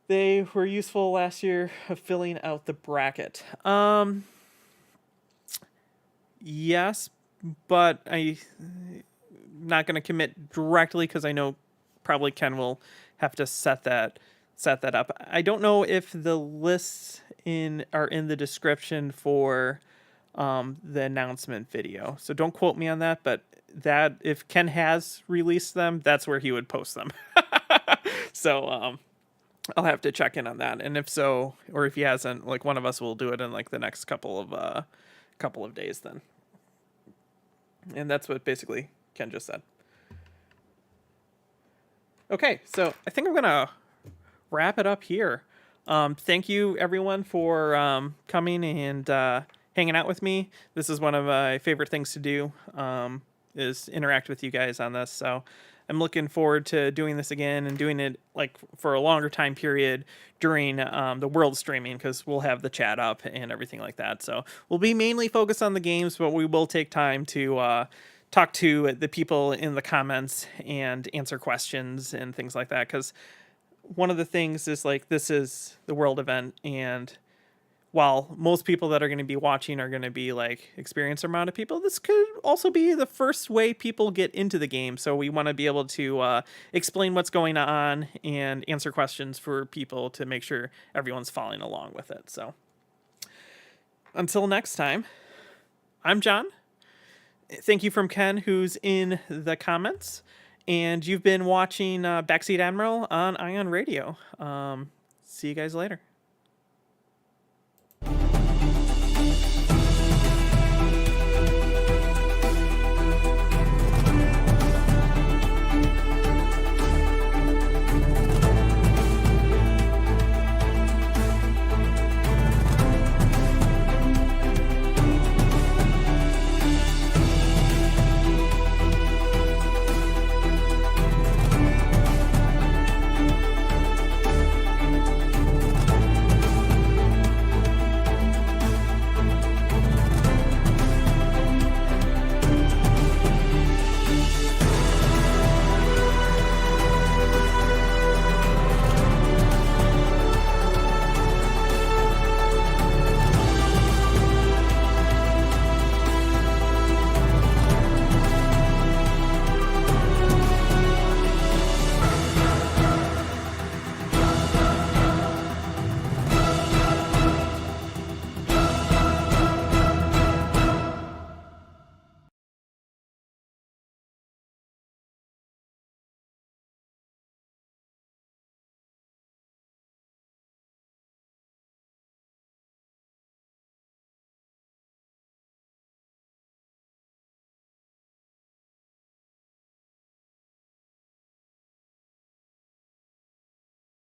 They were useful last year of filling out the bracket. Yes, but I'm not going to commit directly, because I know probably Ken will have to set that up. I don't know if the lists are in the description for the announcement video, so don't quote me on that, but that if Ken has released them, that's where he would post them. So I'll have to check in on that, and if so, or if he hasn't, like one of us will do it in like the next couple of days then. And that's what basically Ken just said. Okay, so I think I'm gonna wrap it up here. Thank you everyone for coming and hanging out with me. This is one of my favorite things to do, is interact with you guys on this. So I'm looking forward to doing this again, and doing it like for a longer time period during the world streaming, because we'll have the chat up and everything like that. So we'll be mainly focused on the games, but we will take time to talk to the people in the comments and answer questions and things like that. Because one of the things is like, this is the world event, and while most people that are going to be watching are going to be like experienced amount of people, this could also be the first way people get into the game. So we want to be able to explain what's going on and answer questions for people to make sure everyone's following along with it. So until next time, I'm John. Thank you from Ken, who's in the comments. And you've been watching Backseat Admiral on Ion Radio. See you guys later.